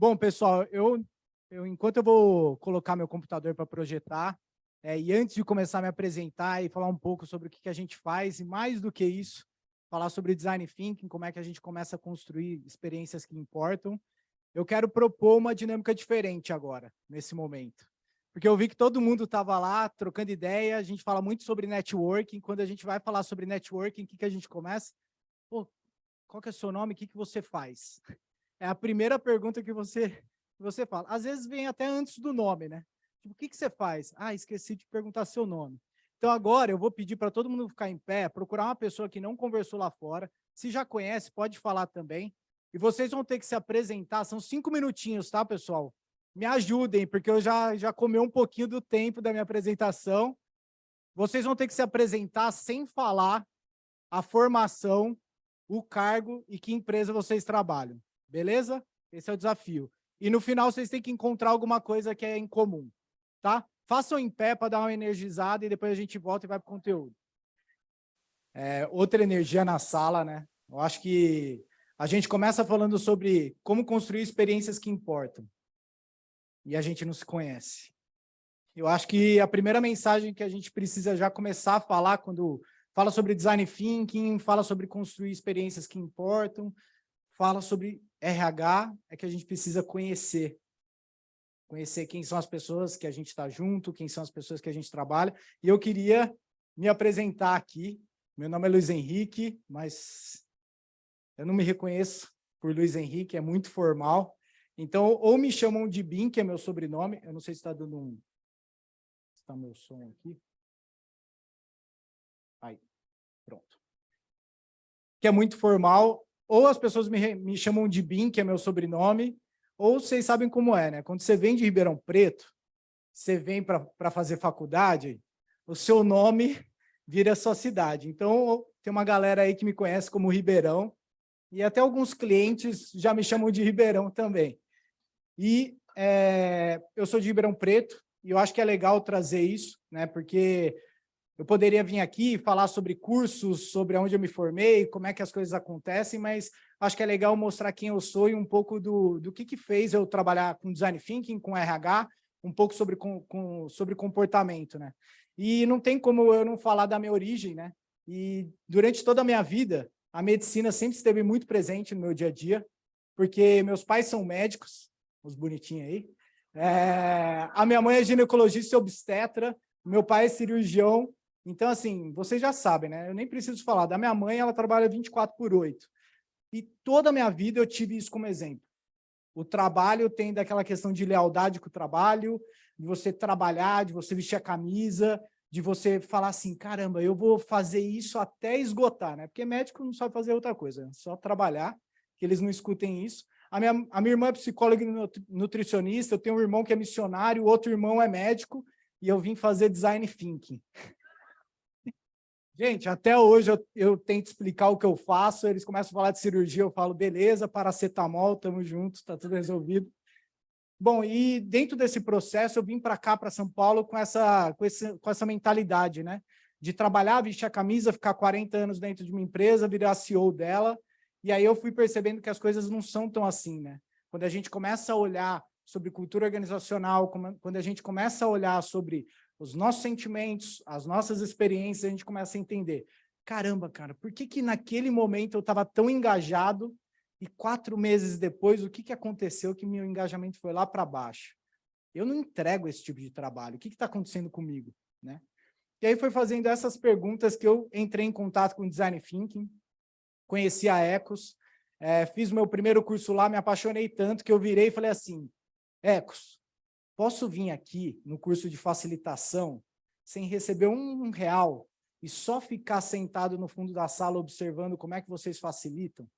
Bom, pessoal, enquanto eu vou colocar meu computador para projetar, e antes de começar a me apresentar e falar um pouco sobre o que a gente faz, e mais do que isso, falar sobre design thinking, como é que a gente começa a construir experiências que importam, eu quero propor uma dinâmica diferente agora, nesse momento. Porque eu vi que todo mundo estava lá, trocando ideia, a gente fala muito sobre networking, quando a gente vai falar sobre networking, o que a gente começa? Pô, qual que é o seu nome? O que você faz? É a primeira pergunta que você fala. Às vezes vem até antes do nome, né? Tipo, o que você faz? Ah, esqueci de perguntar seu nome. Então agora eu vou pedir para todo mundo ficar em pé, procurar uma pessoa que não conversou lá fora. Se já conhece, pode falar também. E vocês vão ter que se apresentar, são 5 minutinhos, tá, pessoal? Me ajudem, porque eu já comi um pouquinho do tempo da minha apresentação. Vocês vão ter que se apresentar sem falar a formação, o cargo e que empresa vocês trabalham. Beleza? Esse é o desafio. E no final vocês têm que encontrar alguma coisa que é em comum, tá? Façam em pé para dar uma energizada e depois a gente volta e vai para o conteúdo. Outra energia na sala, né? Eu acho que a gente começa falando sobre como construir experiências que importam. E a gente não se conhece. Eu acho que a primeira mensagem que a gente precisa já começar a falar quando fala sobre design thinking, fala sobre construir experiências que importam, fala sobre RH, é que a gente precisa conhecer. Conhecer quem são as pessoas que a gente está junto, quem são as pessoas que a gente trabalha. E eu queria me apresentar aqui. Meu nome é Luiz Henrique, mas eu não me reconheço por Luiz Henrique, é muito formal. Então, ou me chamam de Bin, que é meu sobrenome. Eu não sei se está dando um... Está meu som aqui. Aí, pronto. Que é muito formal. Ou as pessoas me chamam de Bin, que é meu sobrenome, ou vocês sabem como é, né? Quando você vem de Ribeirão Preto, você vem para fazer faculdade, o seu nome vira a sua cidade. Então, tem uma galera aí que me conhece como Ribeirão, e até alguns clientes já me chamam de Ribeirão também. E eu sou de Ribeirão Preto, e eu acho que é legal trazer isso, né? Porque eu poderia vir aqui e falar sobre cursos, sobre onde eu me formei, como é que as coisas acontecem, mas acho que é legal mostrar quem eu sou e um pouco do que fez eu trabalhar com design thinking, com RH, um pouco sobre comportamento, né? E não tem como eu não falar da minha origem, né? E durante toda a minha vida, a medicina sempre esteve muito presente no meu dia a dia, porque meus pais são médicos, os bonitinhos aí. A minha mãe é ginecologista e obstetra, meu pai é cirurgião. Então, assim, vocês já sabem, né? Eu nem preciso falar. Da minha mãe, ela trabalha 24/8. E toda a minha vida eu tive isso como exemplo. O trabalho tem daquela questão de lealdade com o trabalho, de você trabalhar, de você vestir a camisa, de você falar assim, caramba, eu vou fazer isso até esgotar, né? Porque médico não sabe fazer outra coisa, só trabalhar, que eles não escutem isso. A minha irmã é psicóloga e nutricionista, eu tenho um irmão que é missionário, o outro irmão é médico, e eu vim fazer design thinking. Gente, até hoje eu tento explicar o que eu faço, eles começam a falar de cirurgia, eu falo, beleza, paracetamol, estamos juntos, está tudo resolvido. Bom, e dentro desse processo, eu vim para cá, para São Paulo, com essa mentalidade, né? De trabalhar, vestir a camisa, ficar 40 anos dentro de uma empresa, virar CEO dela, e aí eu fui percebendo que as coisas não são tão assim, né? Quando a gente começa a olhar sobre cultura organizacional, quando a gente começa a olhar sobre os nossos sentimentos, as nossas experiências, a gente começa a entender, caramba, cara, por que naquele momento eu estava tão engajado e 4 meses depois, o que aconteceu que meu engajamento foi lá para baixo? Eu não entrego esse tipo de trabalho, o que está acontecendo comigo, né? E aí foi fazendo essas perguntas que eu entrei em contato com o Design Thinking, conheci a Ecos, fiz o meu primeiro curso lá, me apaixonei tanto que eu virei e falei assim, Ecos, posso vir aqui no curso de facilitação sem receber R$1 e só ficar sentado no fundo da sala observando como é que vocês facilitam?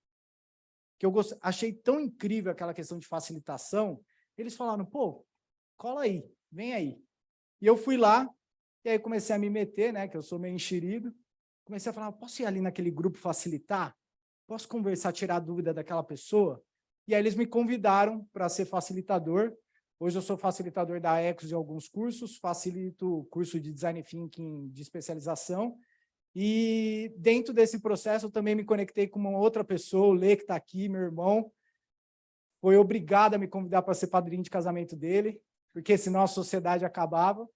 Que eu achei tão incrível aquela questão de facilitação, eles falaram, pô, cola aí, vem aí. E eu fui lá, e aí comecei a me meter, né, que eu sou meio enxerido, comecei a falar, posso ir ali naquele grupo facilitar? Posso conversar, tirar a dúvida daquela pessoa? E aí eles me convidaram para ser facilitador. Hoje eu sou facilitador da Ecos de alguns cursos, facilito o curso de Design Thinking de especialização, e dentro desse processo eu também me conectei com uma outra pessoa, o Lê, que está aqui, meu irmão. foi obrigado a me convidar para ser padrinho de casamento dele, porque senão a sociedade acabava.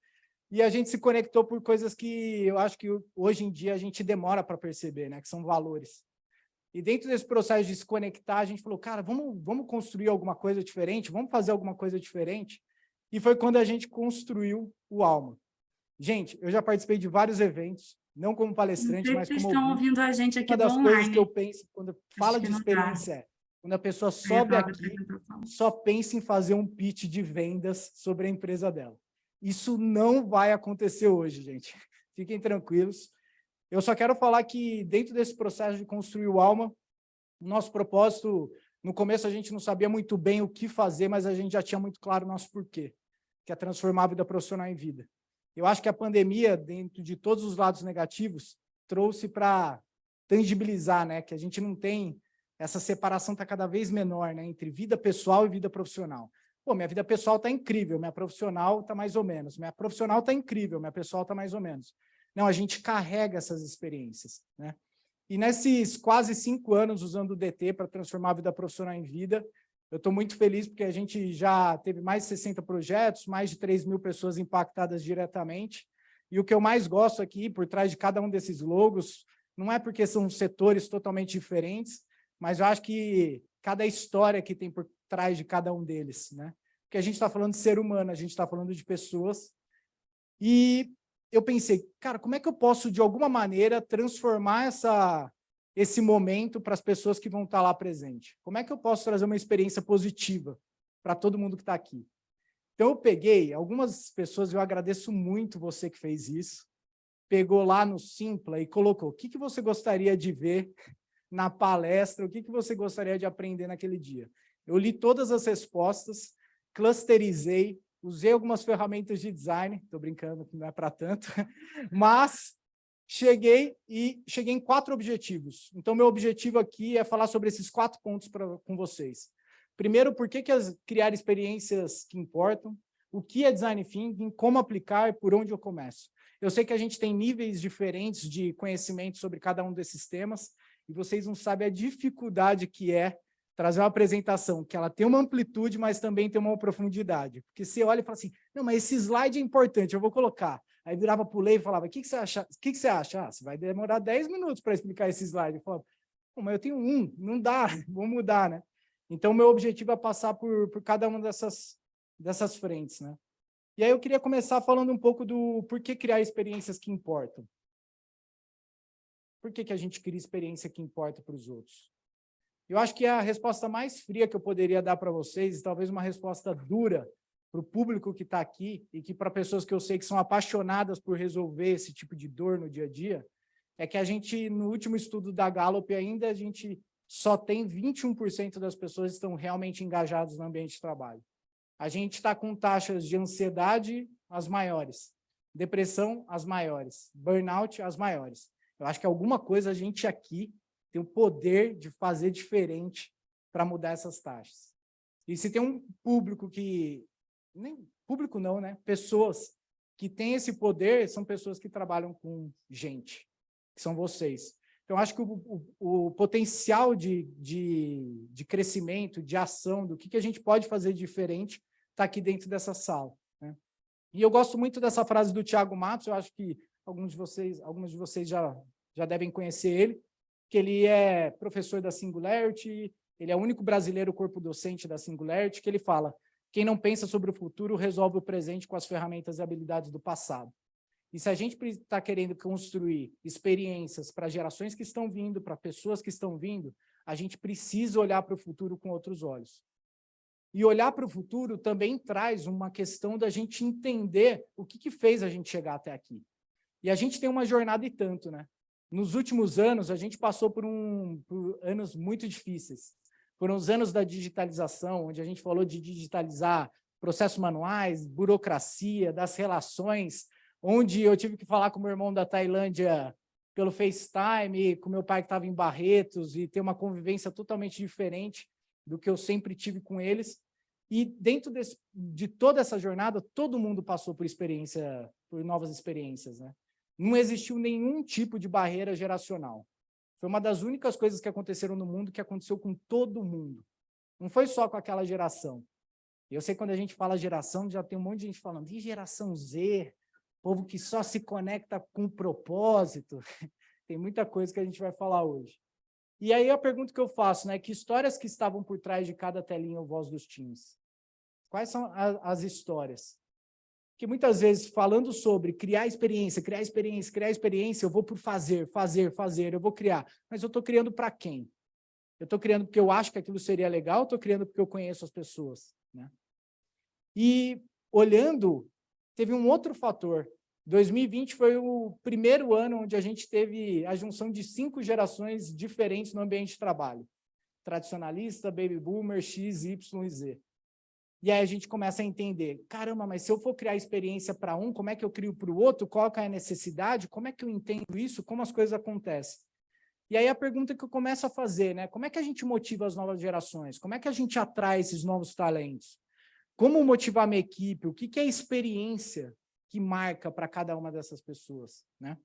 E a gente se conectou por coisas que eu acho que hoje em dia a gente demora para perceber, né? Que são valores. E dentro desse processo de se conectar, a gente falou, cara, vamos construir alguma coisa diferente, vamos fazer alguma coisa diferente. E foi quando a gente construiu o Alma. Gente, eu já participei de vários eventos, não como Não palestrante, sei mas se como estão ouvinte. ouvindo a gente aqui Uma do das coisas que eu online. penso quando Acho fala que de não dá. experiência quando a pessoa Eu ia sobe falar da aqui, apresentação. só pensa em fazer um pitch de vendas sobre a empresa dela. Isso não vai acontecer hoje, gente. Fiquem tranquilos. Eu só quero falar que dentro desse processo de construir o Alma, o nosso propósito, no começo a gente não sabia muito bem o que fazer, mas a gente já tinha muito claro o nosso porquê, que é transformar a vida profissional em vida. Eu acho que a pandemia, dentro de todos os lados negativos, trouxe para tangibilizar, né, que a gente não tem, essa separação está cada vez menor, né, entre vida pessoal e vida profissional. Pô, minha vida pessoal está incrível, minha profissional está mais ou menos, minha profissional está incrível, minha pessoal está mais ou menos. Não, a gente carrega essas experiências, né? E nesses quase 5 anos usando o DT para transformar a vida profissional em vida, eu estou muito feliz porque a gente já teve mais de 60 projetos, mais de 3.000 pessoas impactadas diretamente. E o que eu mais gosto aqui, por trás de cada um desses logos, não é porque são setores totalmente diferentes, mas eu acho que cada história que tem por trás de cada um deles, né? Porque a gente está falando de ser humano, a gente está falando de pessoas. E eu pensei, cara, como é que eu posso, de alguma maneira, transformar esse momento para as pessoas que vão estar lá presentes? Como é que eu posso trazer uma experiência positiva para todo mundo que está aqui? Então, eu peguei algumas pessoas, eu agradeço muito você que fez isso, pegou lá no Simpla e colocou o que você gostaria de ver na palestra, o que você gostaria de aprender naquele dia. Eu li todas as respostas, clusterizei, usei algumas ferramentas de design, estou brincando, não é para tanto, mas cheguei em 4 objetivos. Então, meu objetivo aqui é falar sobre esses 4 pontos com vocês. Primeiro, por que criar experiências que importam, o que é design thinking, como aplicar e por onde eu começo. Eu sei que a gente tem níveis diferentes de conhecimento sobre cada um desses temas, e vocês não sabem a dificuldade que é trazer uma apresentação que ela tem uma amplitude, mas também tem uma profundidade. Porque você olha e fala assim, não, mas esse slide é importante, eu vou colocar. Aí virava para o Lei e falava, o que você acha? O que você acha? Ah, você vai demorar 10 minutos para explicar esse slide. Eu falava, mas eu tenho um, não dá, vou mudar, né? Então, meu objetivo é passar por cada uma dessas frentes, né? E aí eu queria começar falando um pouco do por que criar experiências que importam. Por que a gente cria experiência que importa para os outros? Eu acho que a resposta mais fria que eu poderia dar para vocês, e talvez uma resposta dura para o público que está aqui, e que para pessoas que eu sei que são apaixonadas por resolver esse tipo de dor no dia a dia, é que a gente, no último estudo da Gallup ainda, a gente só tem 21% das pessoas que estão realmente engajadas no ambiente de trabalho. A gente está com taxas de ansiedade as maiores, depressão as maiores, burnout as maiores. Eu acho que alguma coisa a gente aqui tem o poder de fazer diferente para mudar essas taxas. E se tem um público que... nem público não, né? Pessoas que têm esse poder são pessoas que trabalham com gente, que são vocês. Então, acho que o potencial de crescimento, de ação, do que a gente pode fazer diferente, está aqui dentro dessa sala, né? E eu gosto muito dessa frase do Thiago Matos, eu acho que alguns de vocês já devem conhecer ele, que ele é professor da Singularity, ele é o único brasileiro corpo docente da Singularity, que ele fala, quem não pensa sobre o futuro resolve o presente com as ferramentas e habilidades do passado. E se a gente está querendo construir experiências para gerações que estão vindo, para pessoas que estão vindo, a gente precisa olhar para o futuro com outros olhos. E olhar para o futuro também traz uma questão da gente entender o que fez a gente chegar até aqui. E a gente tem uma jornada e tanto, né? Nos últimos anos, a gente passou por anos muito difíceis. Foram os anos da digitalização, onde a gente falou de digitalizar processos manuais, burocracia, das relações, onde eu tive que falar com meu irmão da Tailândia pelo FaceTime, com meu pai que estava em Barretos, e ter uma convivência totalmente diferente do que eu sempre tive com eles. E dentro de toda essa jornada, todo mundo passou por novas experiências, né? Não existiu nenhum tipo de barreira geracional. Foi uma das únicas coisas que aconteceram no mundo que aconteceu com todo mundo. Não foi só com aquela geração. Eu sei que quando a gente fala geração, já tem um monte de gente falando de geração Z, povo que só se conecta com propósito. Tem muita coisa que a gente vai falar hoje. E aí a pergunta que eu faço, né? Que histórias que estavam por trás de cada telinha ou voz dos times? Quais são as histórias? Que muitas vezes, falando sobre criar experiência, eu vou por fazer, eu vou criar. Mas eu estou criando para quem? Eu estou criando porque eu acho que aquilo seria legal, eu estou criando porque eu conheço as pessoas, né? E, olhando, teve um outro fator. 2020 foi o primeiro ano onde a gente teve a junção de 5 gerações diferentes no ambiente de trabalho. Tradicionalista, baby boomer, X, Y e Z. E aí a gente começa a entender, caramba, mas se eu for criar experiência para um, como é que eu crio para o outro? Qual que é a necessidade? Como é que eu entendo isso? Como as coisas acontecem? E aí a pergunta que eu começo a fazer, né? Como é que a gente motiva as novas gerações? Como é que a gente atrai esses novos talentos? Como motivar a minha equipe? O que é a experiência que marca para cada uma dessas pessoas, né?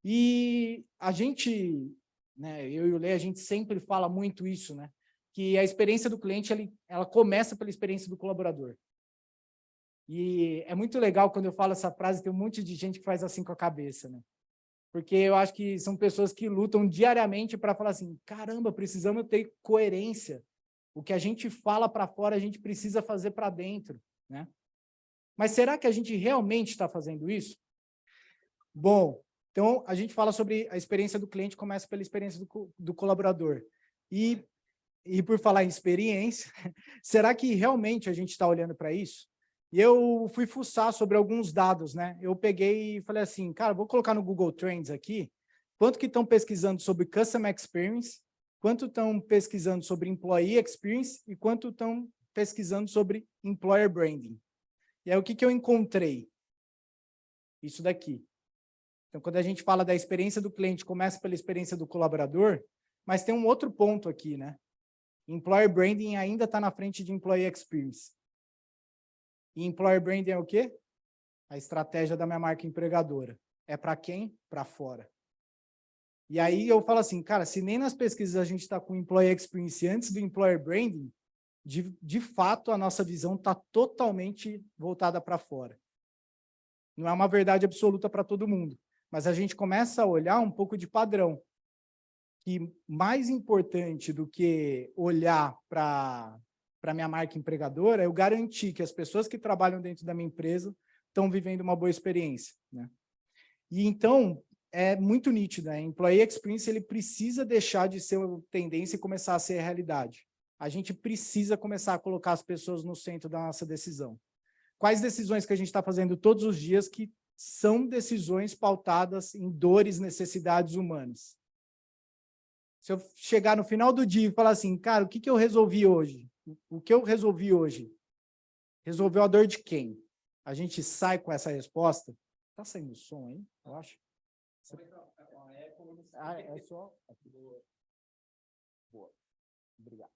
E a gente, né, eu e o Lê, a gente sempre fala muito isso, né? Que a experiência do cliente, ela começa pela experiência do colaborador. E é muito legal quando eu falo essa frase, tem um monte de gente que faz assim com a cabeça, né? Porque eu acho que são pessoas que lutam diariamente para falar assim, caramba, precisamos ter coerência. O que a gente fala para fora, a gente precisa fazer para dentro, né? Mas será que a gente realmente está fazendo isso? Bom, então a gente fala sobre a experiência do cliente, começa pela experiência do colaborador. E por falar em experiência, será que realmente a gente está olhando para isso? E eu fui fuçar sobre alguns dados, né? Eu peguei e falei assim, cara, vou colocar no Google Trends aqui, quanto que estão pesquisando sobre Customer Experience, quanto estão pesquisando sobre Employee Experience e quanto estão pesquisando sobre Employer Branding. E aí, o que eu encontrei? Isso daqui. Então, quando a gente fala da experiência do cliente, começa pela experiência do colaborador, mas tem um outro ponto aqui, né? Employer Branding ainda está na frente de Employee Experience. E Employer Branding é o quê? A estratégia da minha marca empregadora. É para quem? Para fora. E aí eu falo assim, cara, se nem nas pesquisas a gente está com Employee Experience antes do Employer Branding, de fato a nossa visão está totalmente voltada para fora. Não é uma verdade absoluta para todo mundo, mas a gente começa a olhar um pouco de padrão. Que mais importante do que olhar para a minha marca empregadora é eu garantir que as pessoas que trabalham dentro da minha empresa estão vivendo uma boa experiência, né? E então, é muito nítido, né? Employee Experience, ele precisa deixar de ser uma tendência e começar a ser a realidade. A gente precisa começar a colocar as pessoas no centro da nossa decisão. Quais decisões que a gente está fazendo todos os dias que são decisões pautadas em dores, necessidades humanas? Se eu chegar no final do dia e falar assim, cara, o que eu resolvi hoje? O que eu resolvi hoje? Resolveu a dor de quem? A gente sai com essa resposta? Tá saindo som aí, eu acho? É só... Boa. Obrigado.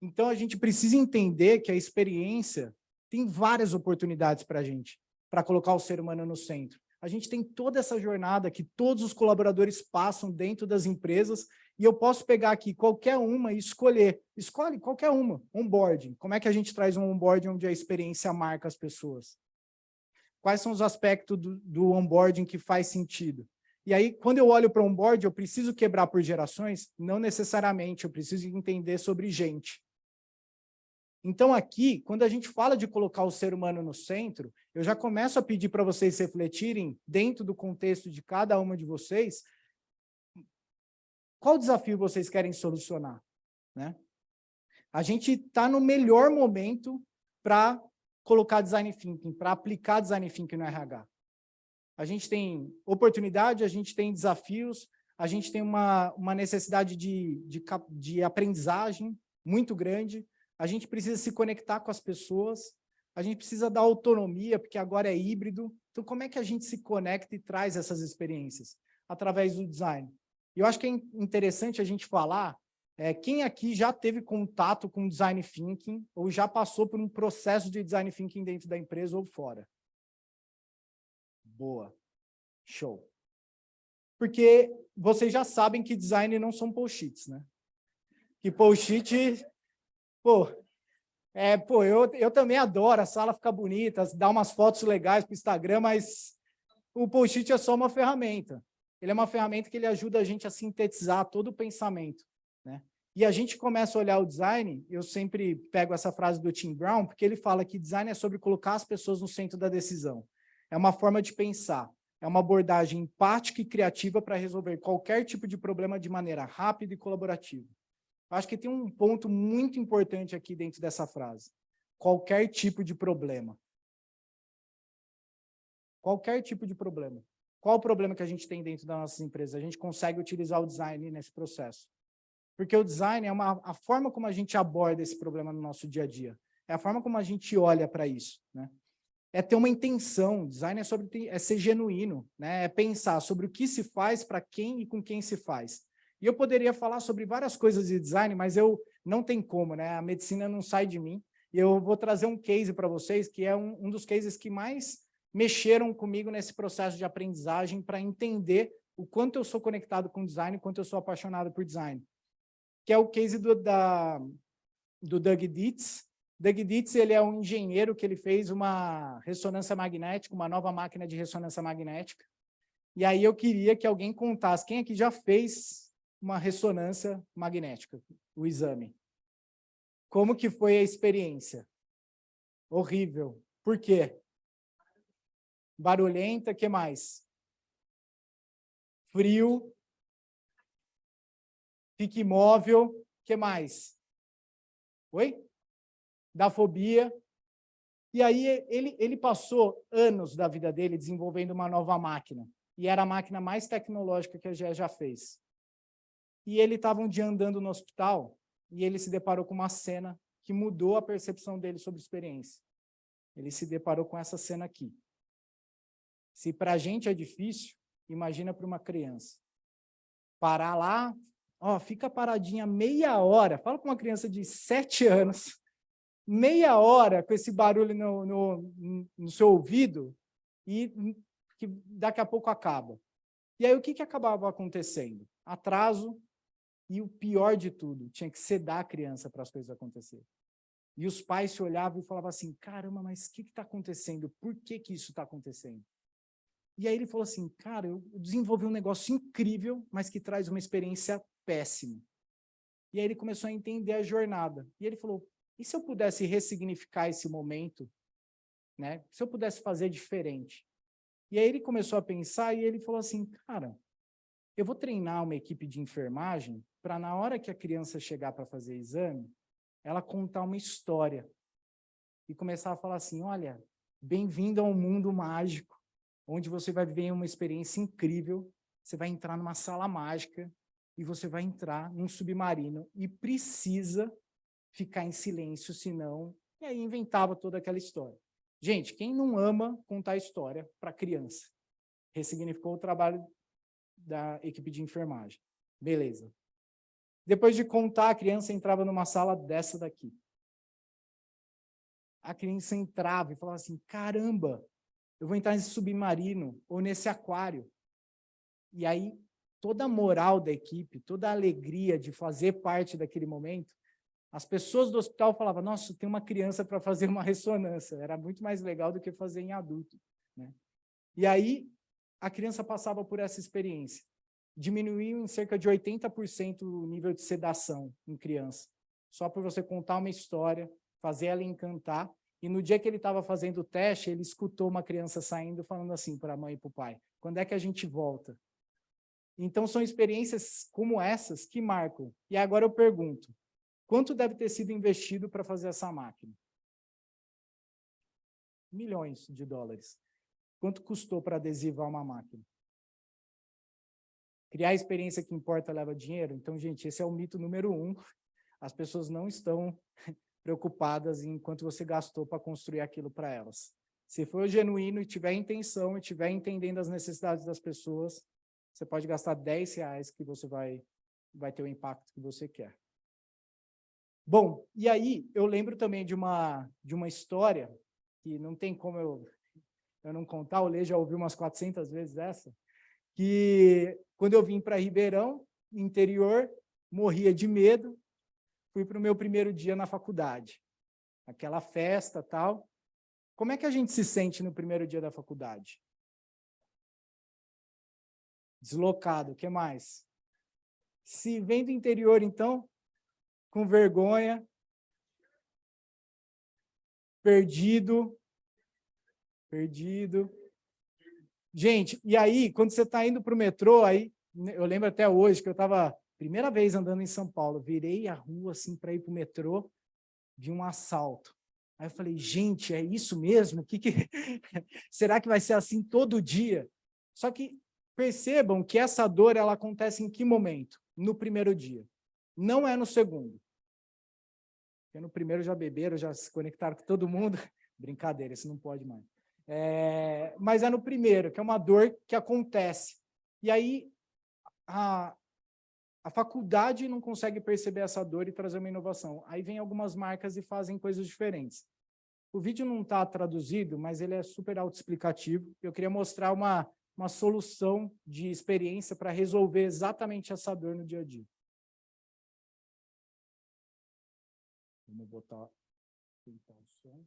Então, a gente precisa entender que a experiência tem várias oportunidades para a gente, para colocar o ser humano no centro. A gente tem toda essa jornada que todos os colaboradores passam dentro das empresas e eu posso pegar aqui qualquer uma e escolher. Escolhe qualquer uma, onboarding. Como é que a gente traz um onboarding onde a experiência marca as pessoas? Quais são os aspectos do onboarding que faz sentido? E aí, quando eu olho para o onboarding, eu preciso quebrar por gerações? Não necessariamente, eu preciso entender sobre gente. Então, aqui, quando a gente fala de colocar o ser humano no centro, eu já começo a pedir para vocês refletirem, dentro do contexto de cada uma de vocês, qual desafio vocês querem solucionar, né? A gente está no melhor momento para colocar design thinking, para aplicar design thinking no RH. A gente tem oportunidade, a gente tem desafios, a gente tem uma necessidade de aprendizagem muito grande, a gente precisa se conectar com as pessoas, a gente precisa dar autonomia, porque agora é híbrido. Então, como é que a gente se conecta e traz essas experiências? Através do design. E eu acho que é interessante a gente falar, quem aqui já teve contato com design thinking ou já passou por um processo de design thinking dentro da empresa ou fora? Boa. Show. Porque vocês já sabem que design não são post-its, né? Que post-it Pô, eu também adoro, a sala fica bonita, dá umas fotos legais para o Instagram, mas o post-it é só uma ferramenta. Ele é uma ferramenta que ele ajuda a gente a sintetizar todo o pensamento, né? E a gente começa a olhar o design, eu sempre pego essa frase do Tim Brown, porque ele fala que design é sobre colocar as pessoas no centro da decisão. É uma forma de pensar, é uma abordagem empática e criativa para resolver qualquer tipo de problema de maneira rápida e colaborativa. Acho que tem um ponto muito importante aqui dentro dessa frase. Qualquer tipo de problema. Qualquer tipo de problema. Qual o problema que a gente tem dentro das nossas empresas? A gente consegue utilizar o design nesse processo. Porque o design é a forma como a gente aborda esse problema no nosso dia a dia. É a forma como a gente olha para isso, né? É ter uma intenção. Design é ser genuíno, né? É pensar sobre o que se faz, para quem e com quem se faz. E eu poderia falar sobre várias coisas de design, mas eu não tem como, né? A medicina não sai de mim. E eu vou trazer um case para vocês, que é um dos cases que mais mexeram comigo nesse processo de aprendizagem para entender o quanto eu sou conectado com design, o quanto eu sou apaixonado por design. Que é o case do Doug Dietz. Doug Dietz, ele é um engenheiro que ele fez uma ressonância magnética, uma nova máquina de ressonância magnética. E aí eu queria que alguém contasse quem aqui já fez uma ressonância magnética, o exame. Como que foi a experiência? Horrível. Por quê? Barulhenta, o que mais? Frio. Fica imóvel, o que mais? Oi? Da fobia. E aí ele passou anos da vida dele desenvolvendo uma nova máquina. E era a máquina mais tecnológica que a GE já fez. E ele estava um dia andando no hospital e ele se deparou com uma cena que mudou a percepção dele sobre a experiência. Ele se deparou com essa cena aqui. Se para a gente é difícil, imagina para uma criança. Parar lá, ó, fica paradinha meia hora, fala com uma criança de 7 anos, meia hora com esse barulho no seu ouvido e que daqui a pouco acaba. E aí o que acabava acontecendo? Atraso e o pior de tudo, tinha que sedar a criança para as coisas acontecerem. E os pais se olhavam e falavam assim, caramba, mas o que está acontecendo? Por que isso está acontecendo? E aí ele falou assim, cara, eu desenvolvi um negócio incrível, mas que traz uma experiência péssima. E aí ele começou a entender a jornada. E ele falou, e se eu pudesse ressignificar esse momento, né? Se eu pudesse fazer diferente? E aí ele começou a pensar e ele falou assim, cara, eu vou treinar uma equipe de enfermagem para na hora que a criança chegar para fazer exame, ela contar uma história. E começar a falar assim, olha, bem-vindo ao mundo mágico, onde você vai viver uma experiência incrível, você vai entrar numa sala mágica e você vai entrar num submarino e precisa ficar em silêncio, senão... E aí inventava toda aquela história. Gente, quem não ama contar história para criança? Ressignificou o trabalho da equipe de enfermagem. Beleza. Depois de contar, a criança entrava numa sala dessa daqui. A criança entrava e falava assim, caramba, eu vou entrar nesse submarino ou nesse aquário. E aí, toda a moral da equipe, toda a alegria de fazer parte daquele momento, as pessoas do hospital falavam, nossa, tem uma criança para fazer uma ressonância. Era muito mais legal do que fazer em adulto, né? E aí, a criança passava por essa experiência. Diminuiu em cerca de 80% o nível de sedação em criança. Só por você contar uma história, fazer ela encantar. E no dia que ele estava fazendo o teste, ele escutou uma criança saindo falando assim para a mãe e para o pai, quando é que a gente volta? Então, são experiências como essas que marcam. E agora eu pergunto, quanto deve ter sido investido para fazer essa máquina? Milhões de dólares. Quanto custou para adesivar uma máquina? Criar a experiência que importa leva dinheiro? Então, gente, esse é o mito número 1. As pessoas não estão preocupadas em quanto você gastou para construir aquilo para elas. Se for genuíno e tiver intenção e tiver entendendo as necessidades das pessoas, você pode gastar R$10 que você vai ter o impacto que você quer. Bom, e aí eu lembro também de uma história que não tem como eu não contar, o Lê já ouviu umas 400 vezes essa, que quando eu vim para Ribeirão, interior, morria de medo, fui para o meu primeiro dia na faculdade. Aquela festa e tal. Como é que a gente se sente no primeiro dia da faculdade? Deslocado, o que mais? Se vem do interior, então, com vergonha, perdido. Gente, e aí, quando você está indo para o metrô, aí, eu lembro até hoje que eu estava, primeira vez andando em São Paulo, virei a rua assim para ir para o metrô, vi um assalto. Aí eu falei, gente, é isso mesmo? Será que vai ser assim todo dia? Só que percebam que essa dor ela acontece em que momento? No primeiro dia. Não é no segundo. Porque no primeiro já beberam, já se conectaram com todo mundo. Brincadeira, isso não pode mais. Mas é no primeiro, que é uma dor que acontece. E aí a faculdade não consegue perceber essa dor e trazer uma inovação. Aí vem algumas marcas e fazem coisas diferentes. O vídeo não está traduzido, mas ele é super autoexplicativo. Eu queria mostrar uma solução de experiência para resolver exatamente essa dor no dia a dia. Vamos botar o som.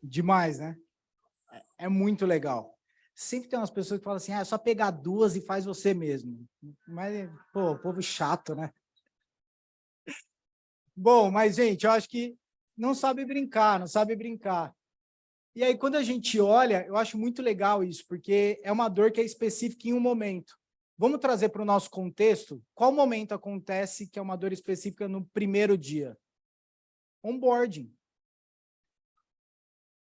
Demais, né? É muito legal. Sempre tem umas pessoas que falam assim, é só pegar duas e faz você mesmo. Mas, pô, povo chato, né? Bom, mas, gente, eu acho que não sabe brincar, não sabe brincar. E aí, quando a gente olha, eu acho muito legal isso, porque é uma dor que é específica em um momento. Vamos trazer para o nosso contexto, qual momento acontece que é uma dor específica no primeiro dia? Onboarding.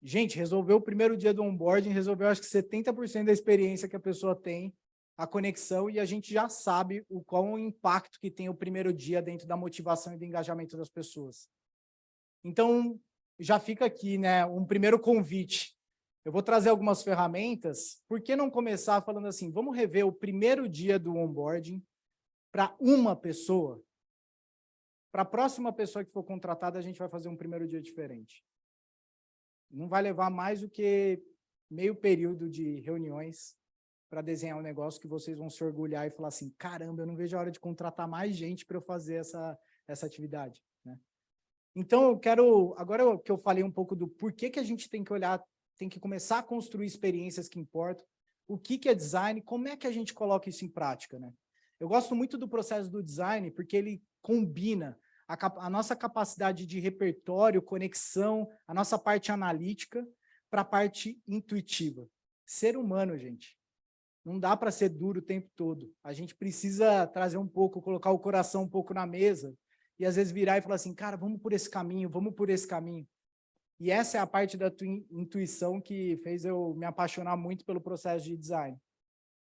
Gente, resolveu o primeiro dia do onboarding, resolveu acho que 70% da experiência que a pessoa tem, a conexão, e a gente já sabe qual o impacto que tem o primeiro dia dentro da motivação e do engajamento das pessoas. Então, já fica aqui, né, um primeiro convite. Eu vou trazer algumas ferramentas, por que não começar falando assim, vamos rever o primeiro dia do onboarding para uma pessoa? Para a próxima pessoa que for contratada, a gente vai fazer um primeiro dia diferente. Não vai levar mais do que meio período de reuniões para desenhar um negócio que vocês vão se orgulhar e falar assim, caramba, eu não vejo a hora de contratar mais gente para eu fazer essa atividade, né? Então, eu quero, agora que eu falei um pouco do porquê que a gente tem que olhar, tem que começar a construir experiências que importam, o que é design, como é que a gente coloca isso em prática, né? Eu gosto muito do processo do design, porque ele combina a nossa capacidade de repertório, conexão, a nossa parte analítica para a parte intuitiva. Ser humano, gente, não dá para ser duro o tempo todo. A gente precisa trazer um pouco, colocar o coração um pouco na mesa e às vezes virar e falar assim, cara, vamos por esse caminho, vamos por esse caminho. E essa é a parte da tua intuição que fez eu me apaixonar muito pelo processo de design.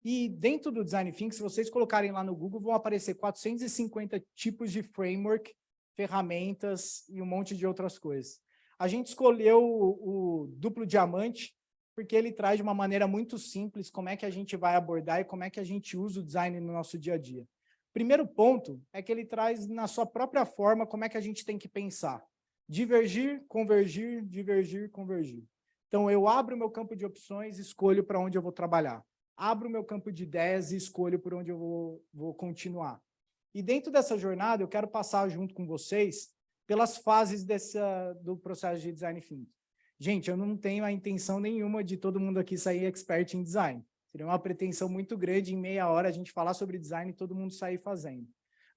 E dentro do Design Thinking, se vocês colocarem lá no Google, vão aparecer 450 tipos de framework, ferramentas e um monte de outras coisas. A gente escolheu o duplo diamante, porque ele traz de uma maneira muito simples como é que a gente vai abordar e como é que a gente usa o design no nosso dia a dia. Primeiro ponto é que ele traz na sua própria forma como é que a gente tem que pensar. Divergir, convergir, divergir, convergir. Então, eu abro o meu campo de opções e escolho para onde eu vou trabalhar. Abro o meu campo de ideias e escolho por onde eu vou continuar. E dentro dessa jornada, eu quero passar junto com vocês pelas fases do processo de Design Thinking. Gente, eu não tenho a intenção nenhuma de todo mundo aqui sair expert em design. Seria uma pretensão muito grande em meia hora a gente falar sobre design e todo mundo sair fazendo.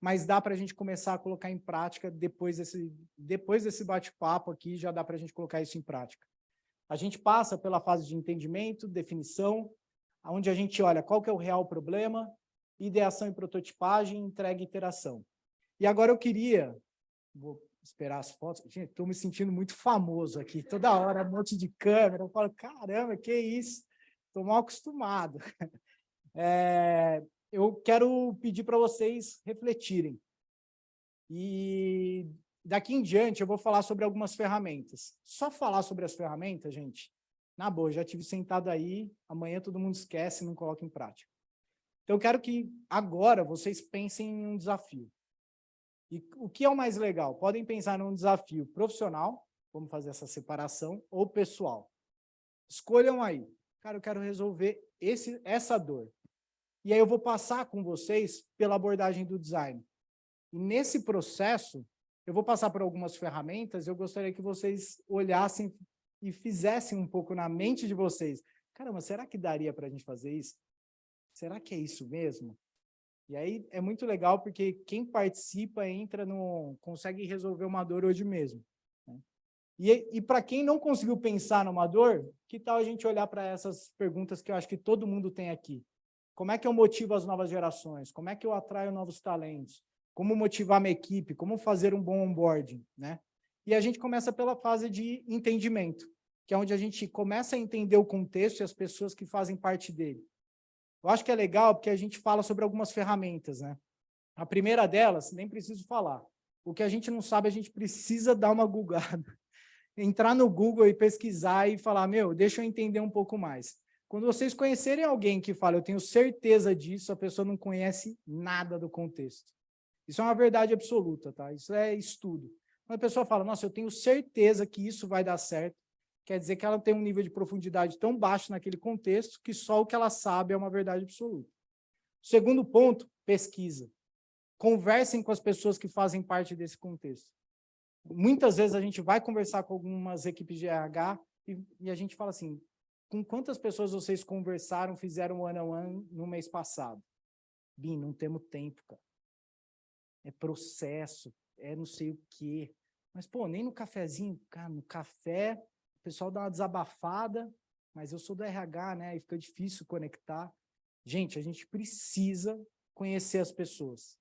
Mas dá para a gente começar a colocar em prática depois desse bate-papo aqui, já dá para a gente colocar isso em prática. A gente passa pela fase de entendimento, definição, onde a gente olha qual que é o real problema, ideação e prototipagem, entrega e iteração. E agora vou esperar as fotos, gente, estou me sentindo muito famoso aqui, toda hora, um monte de câmera, eu falo, caramba, que isso? Estou mal acostumado. Eu quero pedir para vocês refletirem. E daqui em diante eu vou falar sobre algumas ferramentas. Só falar sobre as ferramentas, gente, na boa, já tive sentado aí, amanhã todo mundo esquece e não coloca em prática. Então eu quero que agora vocês pensem em um desafio. E o que é o mais legal? Podem pensar num desafio profissional, vamos fazer essa separação, ou pessoal. Escolham aí. Cara, eu quero resolver essa dor. E aí eu vou passar com vocês pela abordagem do design. E nesse processo, eu vou passar por algumas ferramentas, eu gostaria que vocês olhassem e fizessem um pouco na mente de vocês. Caramba, será que daria para a gente fazer isso? Será que é isso mesmo? E aí é muito legal porque quem participa consegue resolver uma dor hoje mesmo. Né? E para quem não conseguiu pensar numa dor, que tal a gente olhar para essas perguntas que eu acho que todo mundo tem aqui? Como é que eu motivo as novas gerações? Como é que eu atraio novos talentos? Como motivar minha equipe? Como fazer um bom onboarding? Né? E a gente começa pela fase de entendimento, que é onde a gente começa a entender o contexto e as pessoas que fazem parte dele. Eu acho que é legal porque a gente fala sobre algumas ferramentas, né? A primeira delas, nem preciso falar. O que a gente não sabe, a gente precisa dar uma googada. Entrar no Google e pesquisar e falar, deixa eu entender um pouco mais. Quando vocês conhecerem alguém que fala, eu tenho certeza disso, a pessoa não conhece nada do contexto. Isso é uma verdade absoluta, tá? Isso é estudo. Quando a pessoa fala, nossa, eu tenho certeza que isso vai dar certo, quer dizer que ela tem um nível de profundidade tão baixo naquele contexto que só o que ela sabe é uma verdade absoluta. Segundo ponto, pesquisa. Conversem com as pessoas que fazem parte desse contexto. Muitas vezes a gente vai conversar com algumas equipes de RH e a gente fala assim, com quantas pessoas vocês conversaram, fizeram one-on-one no mês passado? Bim, não temos tempo, cara. É processo, é não sei o quê. Mas, nem no cafezinho, cara, no café, o pessoal dá uma desabafada, mas eu sou do RH, né? E fica difícil conectar. Gente, a gente precisa conhecer as pessoas.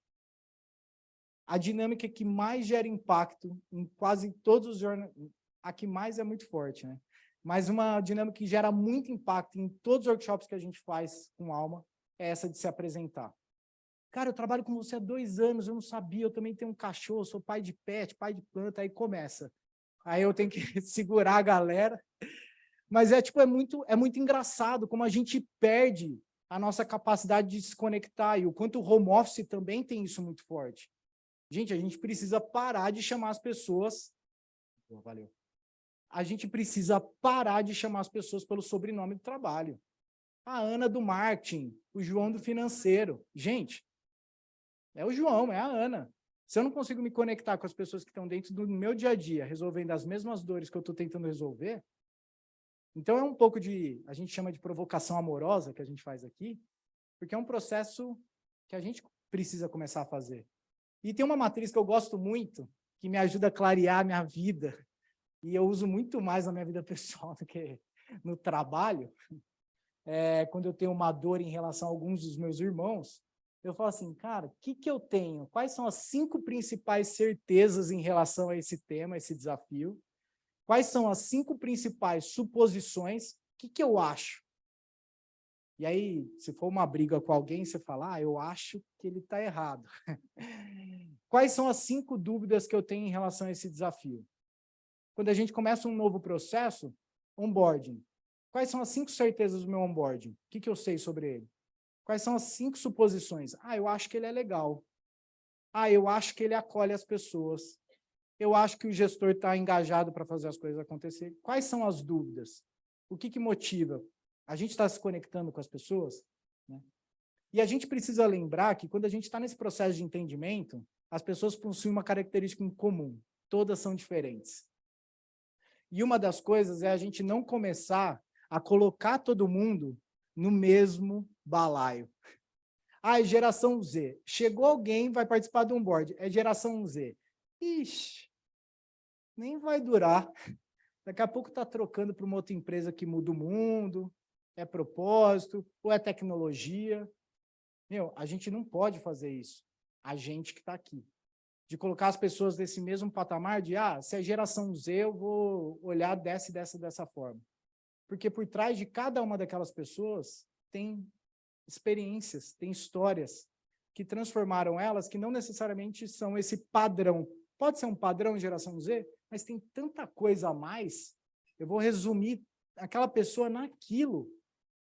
A dinâmica que mais gera impacto em quase todos os jornais, a que mais é muito forte, né? Mas uma dinâmica que gera muito impacto em todos os workshops que a gente faz com Alma é essa de se apresentar. Cara, eu trabalho com você há 2 anos, eu não sabia, eu também tenho um cachorro, sou pai de pet, pai de planta, aí começa. Aí eu tenho que segurar a galera. Mas é muito engraçado como a gente perde a nossa capacidade de se conectar e o quanto o home office também tem isso muito forte. Gente, a gente precisa parar de chamar as pessoas... Valeu. A gente precisa parar de chamar as pessoas pelo sobrenome do trabalho. A Ana do marketing, o João do financeiro. Gente, é o João, é a Ana. Se eu não consigo me conectar com as pessoas que estão dentro do meu dia a dia, resolvendo as mesmas dores que eu estou tentando resolver, então é um pouco a gente chama de provocação amorosa, que a gente faz aqui, porque é um processo que a gente precisa começar a fazer. E tem uma matriz que eu gosto muito, que me ajuda a clarear a minha vida, e eu uso muito mais na minha vida pessoal do que no trabalho, quando eu tenho uma dor em relação a alguns dos meus irmãos, eu falo assim, cara, o que que eu tenho? Quais são as 5 principais certezas em relação a esse tema, esse desafio? Quais são as 5 principais suposições? O que que eu acho? E aí, se for uma briga com alguém, você fala, eu acho que ele está errado. Quais são as 5 dúvidas que eu tenho em relação a esse desafio? Quando a gente começa um novo processo, onboarding. Quais são as 5 certezas do meu onboarding? O que que eu sei sobre ele? Quais são as 5 suposições? Eu acho que ele é legal. Eu acho que ele acolhe as pessoas. Eu acho que o gestor está engajado para fazer as coisas acontecerem. Quais são as dúvidas? O que que motiva? A gente está se conectando com as pessoas, né? E a gente precisa lembrar que quando a gente está nesse processo de entendimento, as pessoas possuem uma característica em comum. Todas são diferentes. E uma das coisas é a gente não começar a colocar todo mundo no mesmo balaio. É geração Z. Chegou alguém, vai participar de um board. É geração Z. Ixi, nem vai durar. Daqui a pouco está trocando para uma outra empresa que muda o mundo, é propósito, ou é tecnologia. A gente não pode fazer isso. A gente que está aqui. De colocar as pessoas nesse mesmo patamar de, se é geração Z, eu vou olhar dessa forma. Porque por trás de cada uma daquelas pessoas tem experiências, tem histórias que transformaram elas, que não necessariamente são esse padrão. Pode ser um padrão geração Z, mas tem tanta coisa a mais. Eu vou resumir aquela pessoa naquilo.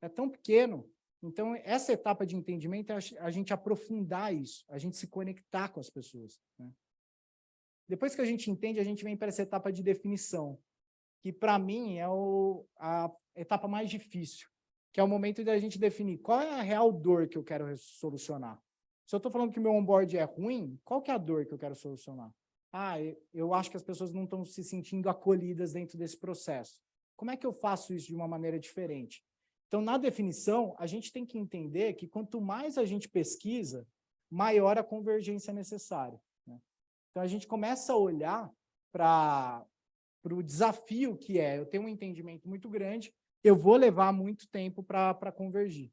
É tão pequeno. Então, essa etapa de entendimento é a gente aprofundar isso, a gente se conectar com as pessoas, né? Depois que a gente entende, a gente vem para essa etapa de definição, que para mim é a etapa mais difícil, que é o momento da gente definir qual é a real dor que eu quero solucionar. Se eu estou falando que meu onboard é ruim, qual que é a dor que eu quero solucionar? Eu acho que as pessoas não estão se sentindo acolhidas dentro desse processo. Como é que eu faço isso de uma maneira diferente? Então, na definição, a gente tem que entender que quanto mais a gente pesquisa, maior a convergência necessária, né? Então, a gente começa a olhar para o desafio que eu tenho um entendimento muito grande, eu vou levar muito tempo para convergir.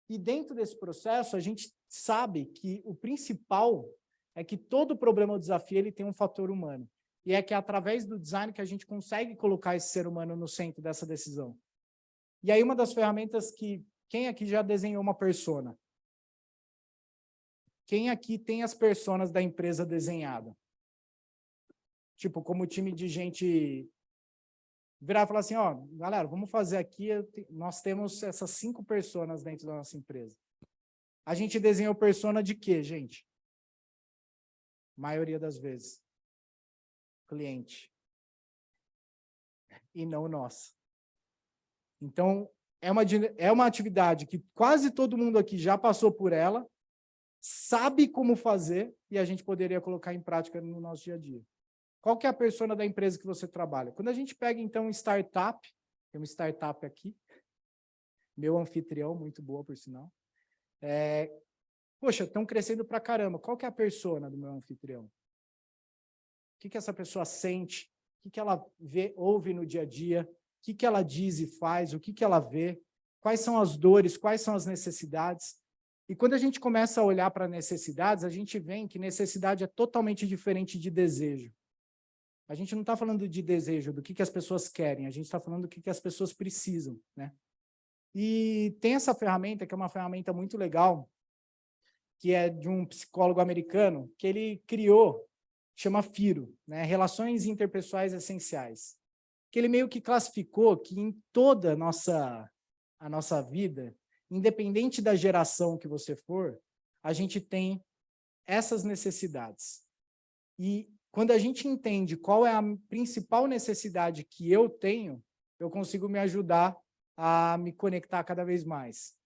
E dentro desse processo, a gente sabe que o principal é que todo problema ou desafio ele tem um fator humano. E é que é através do design que a gente consegue colocar esse ser humano no centro dessa decisão. E aí uma das ferramentas que... Quem aqui já desenhou uma persona? Quem aqui tem as personas da empresa desenhada? Tipo, como time de gente virar e falar assim, galera, vamos fazer aqui, nós temos essas 5 personas dentro da nossa empresa. A gente desenhou persona de quê, gente? Maioria das vezes. Cliente. E não nossa. Então, é uma atividade que quase todo mundo aqui já passou por ela, sabe como fazer, e a gente poderia colocar em prática no nosso dia a dia. Qual que é a persona da empresa que você trabalha? Quando a gente pega, então, um startup, tem uma startup aqui, meu anfitrião, muito boa, por sinal. Poxa, estão crescendo pra caramba. Qual que é a persona do meu anfitrião? O que essa pessoa sente? O que ela vê, ouve no dia a dia? O que ela diz e faz? O que ela vê? Quais são as dores? Quais são as necessidades? E quando a gente começa a olhar para necessidades, a gente vê que necessidade é totalmente diferente de desejo. A gente não está falando de desejo, do que as pessoas querem, a gente está falando do que as pessoas precisam, né? E tem essa ferramenta, que é uma ferramenta muito legal, que é de um psicólogo americano, que ele criou, chama FIRO, né? Relações Interpessoais Essenciais, que ele meio que classificou que em toda a nossa vida, independente da geração que você for, a gente tem essas necessidades. E quando a gente entende qual é a principal necessidade que eu tenho, eu consigo me ajudar a me conectar cada vez mais.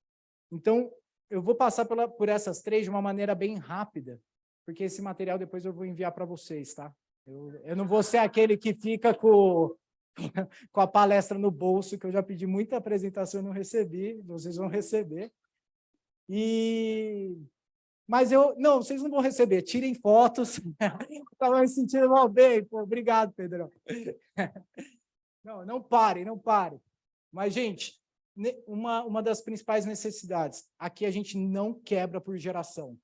Então, eu vou passar por essas 3 de uma maneira bem rápida, porque esse material depois eu vou enviar para vocês, tá? Eu não vou ser aquele que fica com a palestra no bolso, que eu já pedi muita apresentação e não recebi, vocês vão receber. Mas não, vocês não vão receber, tirem fotos. Estava me sentindo mal bem, pô, obrigado, Pedrão. Não parem. Mas, gente, uma das principais necessidades, aqui a gente não quebra por geração.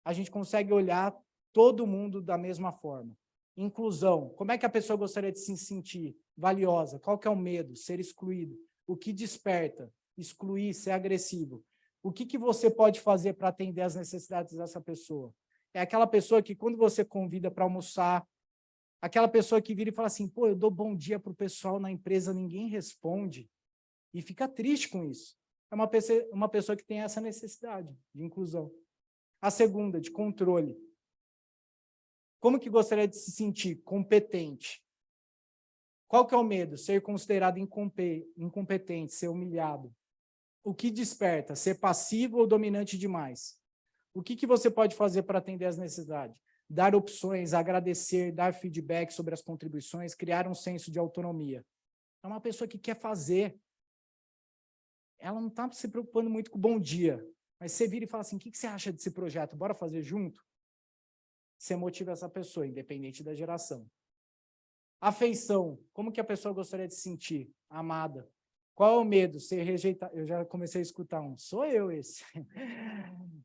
A gente consegue olhar todo mundo da mesma forma. Inclusão, como é que a pessoa gostaria de se sentir valiosa? Qual que é o medo? Ser excluído. O que desperta? Excluir, ser agressivo. O que você pode fazer para atender às necessidades dessa pessoa? É aquela pessoa que, quando você convida para almoçar, aquela pessoa que vira e fala assim, pô, eu dou bom dia para o pessoal na empresa, ninguém responde, e fica triste com isso. É uma pessoa que tem essa necessidade de inclusão. A segunda, de controle. Como que gostaria de se sentir competente? Qual que é o medo? Ser considerado incompetente, ser humilhado. O que desperta? Ser passivo ou dominante demais? O que você pode fazer para atender às necessidades? Dar opções, agradecer, dar feedback sobre as contribuições, criar um senso de autonomia. É uma pessoa que quer fazer. Ela não está se preocupando muito com o bom dia, mas você vira e fala assim, o que você acha desse projeto? Bora fazer junto? Você motiva essa pessoa, independente da geração. Afeição. Como que a pessoa gostaria de se sentir? Amada. Qual é o medo? Ser rejeitado. Eu já comecei a escutar um. Sou eu esse.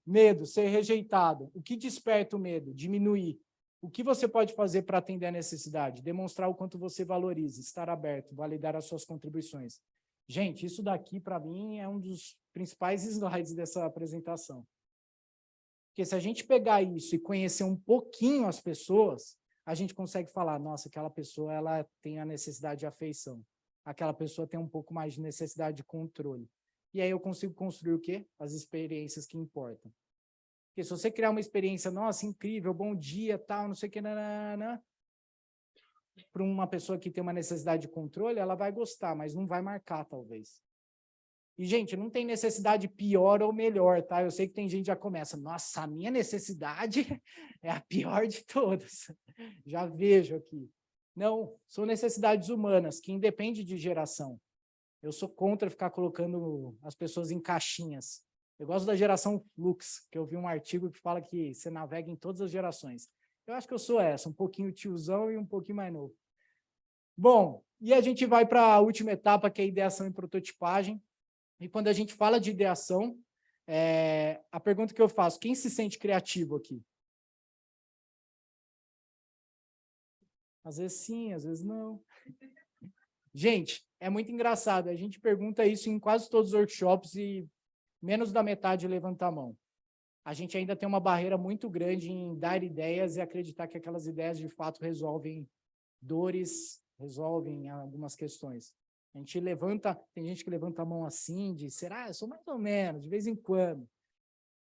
Medo, ser rejeitado. O que desperta o medo? Diminuir. O que você pode fazer para atender a necessidade? Demonstrar o quanto você valoriza, estar aberto, validar as suas contribuições. Gente, isso daqui, para mim, é um dos principais slides dessa apresentação. Porque se a gente pegar isso e conhecer um pouquinho as pessoas, a gente consegue falar, nossa, aquela pessoa ela tem a necessidade de afeição. Aquela pessoa tem um pouco mais de necessidade de controle. E aí eu consigo construir o quê? As experiências que importam. Porque se você criar uma experiência, nossa, incrível, bom dia, tal, não sei o que, para uma pessoa que tem uma necessidade de controle, ela vai gostar, mas não vai marcar, talvez. E, gente, não tem necessidade pior ou melhor, tá? Eu sei que tem gente que já começa, nossa, a minha necessidade é a pior de todas. Já vejo aqui. Não, são necessidades humanas, que independem de geração. Eu sou contra ficar colocando as pessoas em caixinhas. Eu gosto da geração Flux, que eu vi um artigo que fala que você navega em todas as gerações. Eu acho que eu sou essa, um pouquinho tiozão e um pouquinho mais novo. Bom, e a gente vai para a última etapa, que é a ideação e prototipagem. E quando a gente fala de ideação, a pergunta que eu faço, quem se sente criativo aqui? Às vezes sim, às vezes não. Gente, é muito engraçado, a gente pergunta isso em quase todos os workshops e menos da metade levanta a mão. A gente ainda tem uma barreira muito grande em dar ideias e acreditar que aquelas ideias de fato resolvem dores, resolvem algumas questões. A gente levanta, tem gente que levanta a mão assim, de será? Eu sou mais ou menos, de vez em quando.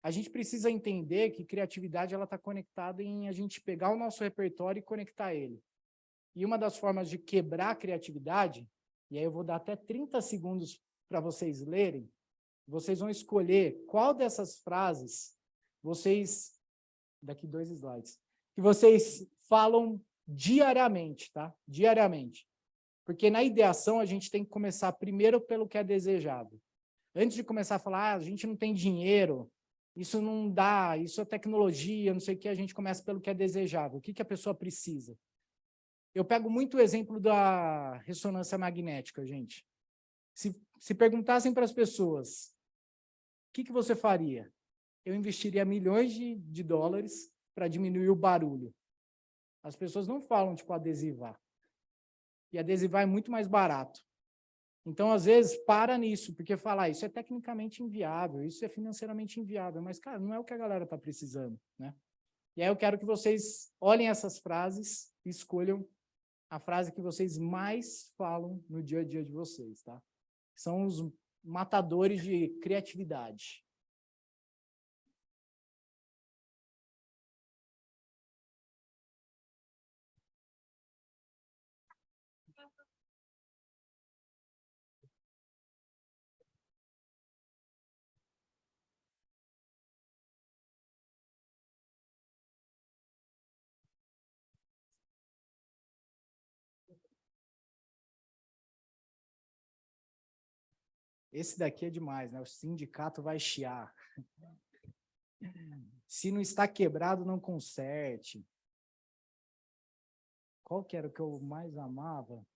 A gente precisa entender que criatividade ela está conectada em a gente pegar o nosso repertório e conectar ele. E uma das formas de quebrar a criatividade, e aí eu vou dar até 30 segundos para vocês lerem, vocês vão escolher qual dessas frases vocês, daqui 2 slides, que vocês falam diariamente, tá? Diariamente. Porque na ideação a gente tem que começar primeiro pelo que é desejável. Antes de começar a falar, a gente não tem dinheiro, isso não dá, isso é tecnologia, não sei o que, a gente começa pelo que é desejável. O que a pessoa precisa? Eu pego muito o exemplo da ressonância magnética, gente. Se perguntassem para as pessoas, o que você faria? Eu investiria milhões de dólares para diminuir o barulho. As pessoas não falam, tipo, adesivar. E adesivar é muito mais barato. Então, às vezes, para nisso, porque falar isso é tecnicamente inviável, isso é financeiramente inviável, mas, cara, não é o que a galera está precisando, né? E aí eu quero que vocês olhem essas frases e escolham a frase que vocês mais falam no dia a dia de vocês, tá? São os matadores de criatividade. Esse daqui é demais, né? O sindicato vai chiar. Se não está quebrado, não conserte. Qual que era o que eu mais amava?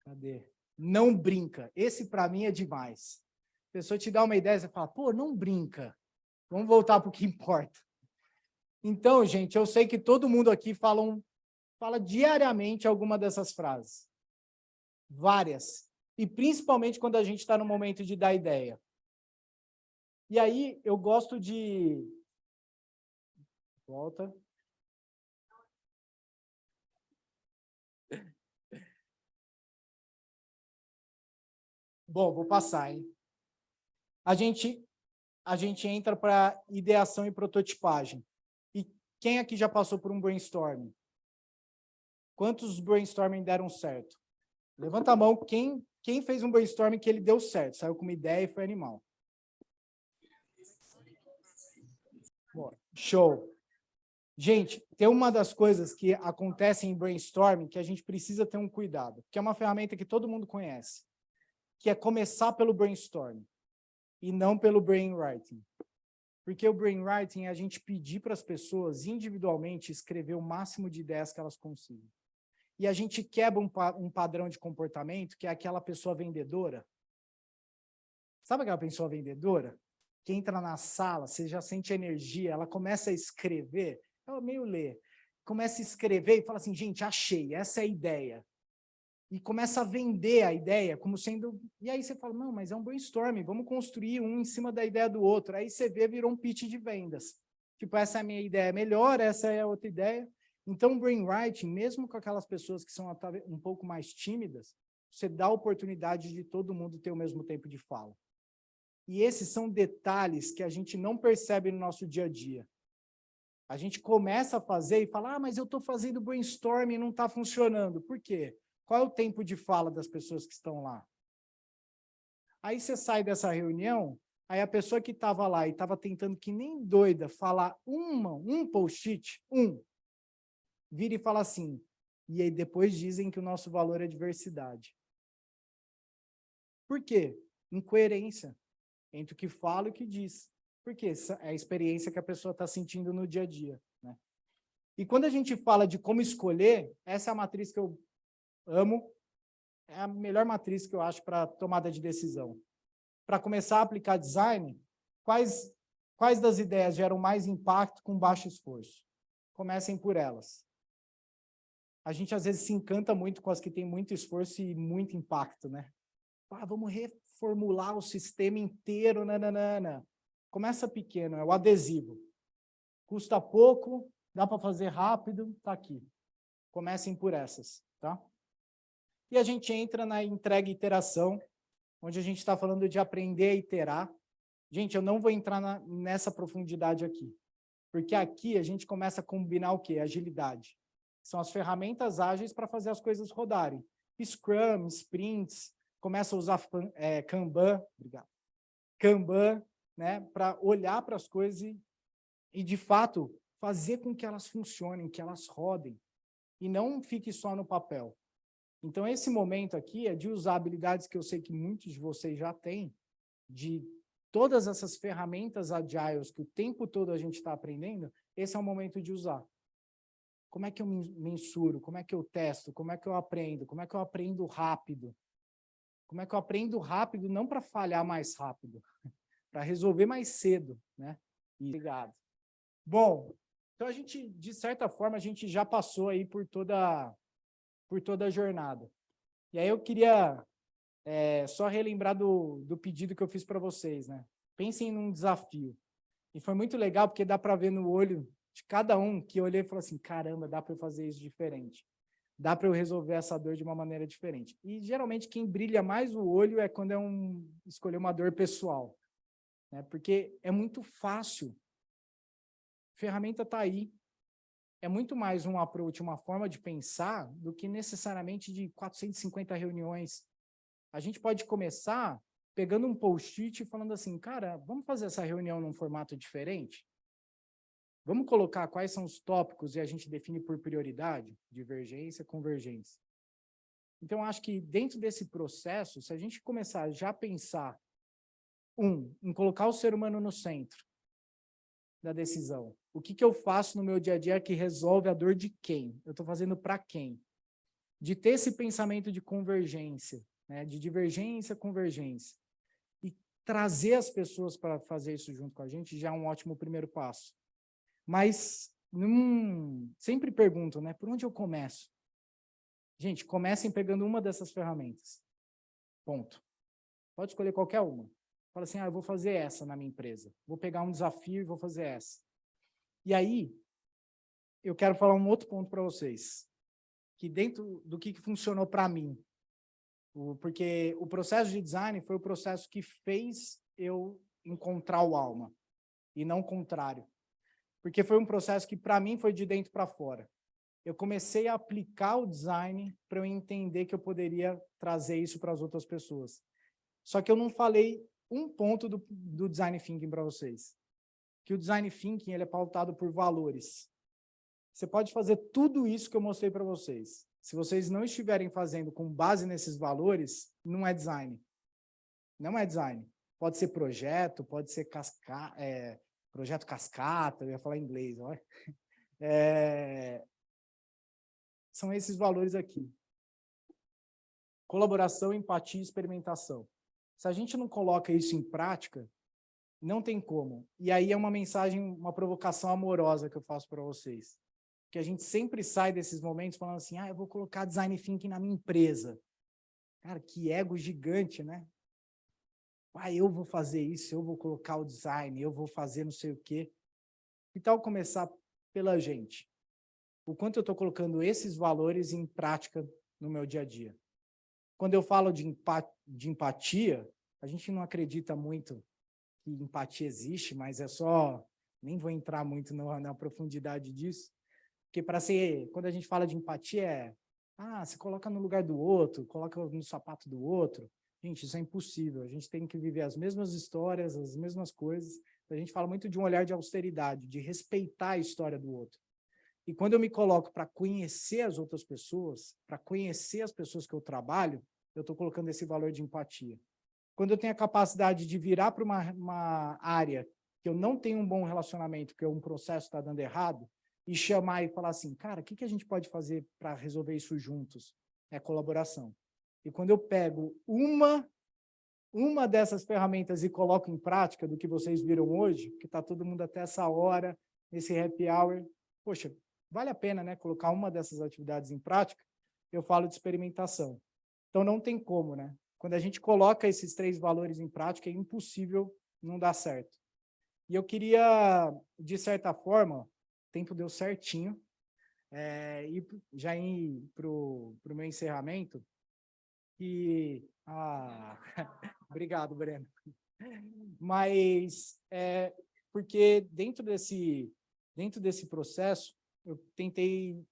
Cadê? Não brinca. Esse, para mim, é demais. A pessoa te dá uma ideia, você fala, pô, não brinca. Vamos voltar para o que importa. Então, gente, eu sei que todo mundo aqui fala diariamente alguma dessas frases. Várias. E principalmente quando a gente está no momento de dar ideia. E aí, eu gosto de... Volta. Bom, vou passar, hein? A gente entra para ideação e prototipagem. E quem aqui já passou por um brainstorming? Quantos brainstorming deram certo? Levanta a mão, quem fez um brainstorming que ele deu certo, saiu com uma ideia e foi animal. Bom, show. Gente, tem uma das coisas que acontece em brainstorming que a gente precisa ter um cuidado, que é uma ferramenta que todo mundo conhece, que é começar pelo brainstorming e não pelo brainwriting. Porque o brainwriting é a gente pedir para as pessoas individualmente escrever o máximo de ideias que elas consigam. E a gente quebra um padrão de comportamento, que é aquela pessoa vendedora. Sabe aquela pessoa vendedora? Que entra na sala, você já sente energia, ela começa a escrever, ela meio lê, começa a escrever e fala assim, gente, achei, essa é a ideia. E começa a vender a ideia como sendo... E aí você fala, não, mas é um brainstorming, vamos construir um em cima da ideia do outro. Aí você vê, virou um pitch de vendas. Tipo, essa é a minha ideia melhor, essa é a outra ideia. Então, o brainwriting, mesmo com aquelas pessoas que são um pouco mais tímidas, você dá a oportunidade de todo mundo ter o mesmo tempo de fala. E esses são detalhes que a gente não percebe no nosso dia a dia. A gente começa a fazer e fala, mas eu estou fazendo brainstorming e não está funcionando. Por quê? Qual é o tempo de fala das pessoas que estão lá? Aí você sai dessa reunião, aí a pessoa que estava lá e estava tentando que nem doida falar um post-it, vira e fala assim, e aí depois dizem que o nosso valor é diversidade. Por quê? Incoerência entre o que fala e o que diz. Porque essa é a experiência que a pessoa está sentindo no dia a dia, né? E quando a gente fala de como escolher, essa é a matriz que eu amo, é a melhor matriz que eu acho para tomada de decisão. Para começar a aplicar design, quais das ideias geram mais impacto com baixo esforço? Comecem por elas. A gente, às vezes, se encanta muito com as que têm muito esforço e muito impacto, né? Vamos reformular o sistema inteiro, nananana. Começa pequeno, é o adesivo. Custa pouco, dá para fazer rápido, está aqui. Comecem por essas, tá? E a gente entra na entrega e iteração, onde a gente está falando de aprender a iterar. Gente, eu não vou entrar nessa profundidade aqui, porque aqui a gente começa a combinar o quê? Agilidade. São as ferramentas ágeis para fazer as coisas rodarem. Scrum, Sprints, começa a usar Kanban, obrigado. Kanban, né, para olhar para as coisas e, de fato, fazer com que elas funcionem, que elas rodem, e não fique só no papel. Então, esse momento aqui é de usar habilidades que eu sei que muitos de vocês já têm, de todas essas ferramentas agiles que o tempo todo a gente está aprendendo, esse é o momento de usar. Como é que eu mensuro? Como é que eu testo? Como é que eu aprendo? Como é que eu aprendo rápido? Como é que eu aprendo rápido, não para falhar mais rápido, para resolver mais cedo, né? Obrigado. Bom, então a gente, de certa forma, a gente já passou aí por toda a jornada. E aí eu queria só relembrar do pedido que eu fiz para vocês, né? Pensem num desafio. E foi muito legal, porque dá para ver no olho de cada um que eu olhei e falei assim, caramba, dá para eu fazer isso diferente. Dá para eu resolver essa dor de uma maneira diferente. E, geralmente, quem brilha mais o olho é quando escolher uma dor pessoal, né? Porque é muito fácil. A ferramenta está aí. É muito mais um approach, uma forma de pensar, do que necessariamente de 450 reuniões. A gente pode começar pegando um post-it e falando assim, cara, vamos fazer essa reunião num formato diferente? Vamos colocar quais são os tópicos e a gente define por prioridade, divergência, convergência. Então, acho que dentro desse processo, se a gente começar já a pensar, em colocar o ser humano no centro da decisão. O que eu faço no meu dia a dia que resolve a dor de quem? Eu estou fazendo para quem? De ter esse pensamento de convergência, né? De divergência, convergência. E trazer as pessoas para fazer isso junto com a gente já é um ótimo primeiro passo. Mas sempre pergunto, né? Por onde eu começo? Gente, comecem pegando uma dessas ferramentas. Ponto. Pode escolher qualquer uma. Fala assim, eu vou fazer essa na minha empresa. Vou pegar um desafio e vou fazer essa. E aí, eu quero falar um outro ponto para vocês. Que dentro do que funcionou para mim. Porque o processo de design foi o processo que fez eu encontrar o Alma. E não o contrário. Porque foi um processo que, para mim, foi de dentro para fora. Eu comecei a aplicar o design para eu entender que eu poderia trazer isso para as outras pessoas. Só que eu não falei um ponto do Design Thinking para vocês. Que o Design Thinking ele é pautado por valores. Você pode fazer tudo isso que eu mostrei para vocês. Se vocês não estiverem fazendo com base nesses valores, não é design. Não é design. Pode ser projeto, pode ser projeto cascata, eu ia falar em inglês. Olha. São esses valores aqui. Colaboração, empatia e experimentação. Se a gente não coloca isso em prática, não tem como. E aí é uma mensagem, uma provocação amorosa que eu faço para vocês. Que a gente sempre sai desses momentos falando assim, eu vou colocar design thinking na minha empresa. Cara, que ego gigante, né? Eu vou fazer isso, eu vou colocar o design, eu vou fazer não sei o quê. Que tal começar pela gente? O quanto eu estou colocando esses valores em prática no meu dia a dia. Quando eu falo de empatia, a gente não acredita muito que empatia existe, mas nem vou entrar muito na profundidade disso, porque quando a gente fala de empatia se coloca no lugar do outro, coloca no sapato do outro. Gente, isso é impossível, a gente tem que viver as mesmas histórias, as mesmas coisas. A gente fala muito de um olhar de austeridade, de respeitar a história do outro. E quando eu me coloco para conhecer as outras pessoas, para conhecer as pessoas que eu trabalho, eu estou colocando esse valor de empatia. Quando eu tenho a capacidade de virar para uma área que eu não tenho um bom relacionamento, porque um processo está dando errado, e chamar e falar assim, cara, o que a gente pode fazer para resolver isso juntos? É colaboração. E quando eu pego uma dessas ferramentas e coloco em prática do que vocês viram hoje, que está todo mundo até essa hora, nesse happy hour, poxa, vale a pena, né, colocar uma dessas atividades em prática, eu falo de experimentação. Então, não tem como, né? Quando a gente coloca esses 3 valores em prática, é impossível não dar certo. E eu queria, de certa forma, o tempo deu certinho, e já ir para o meu encerramento, obrigado, Breno. Mas, porque dentro desse processo, eu tentei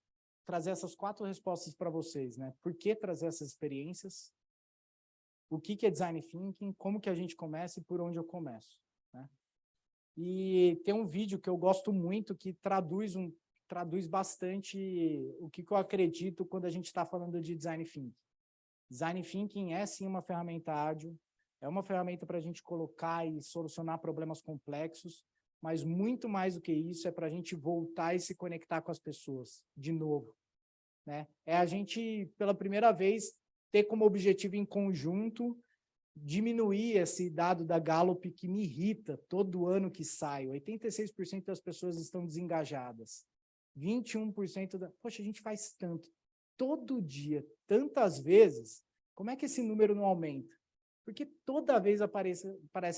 trazer essas 4 respostas para vocês, né? Por que trazer essas experiências? O que é design thinking? Como que a gente começa e por onde eu começo, né? E tem um vídeo que eu gosto muito que traduz bastante o que eu acredito quando a gente está falando de design thinking. Design thinking é sim uma ferramenta ágil, é uma ferramenta para a gente colocar e solucionar problemas complexos, mas muito mais do que isso é para a gente voltar e se conectar com as pessoas de novo, né? É a gente, pela primeira vez, ter como objetivo em conjunto diminuir esse dado da Gallup que me irrita todo ano que sai. 86% das pessoas estão desengajadas. 21% Poxa, a gente faz tanto, todo dia, tantas vezes, como é que esse número não aumenta? Porque toda vez aparece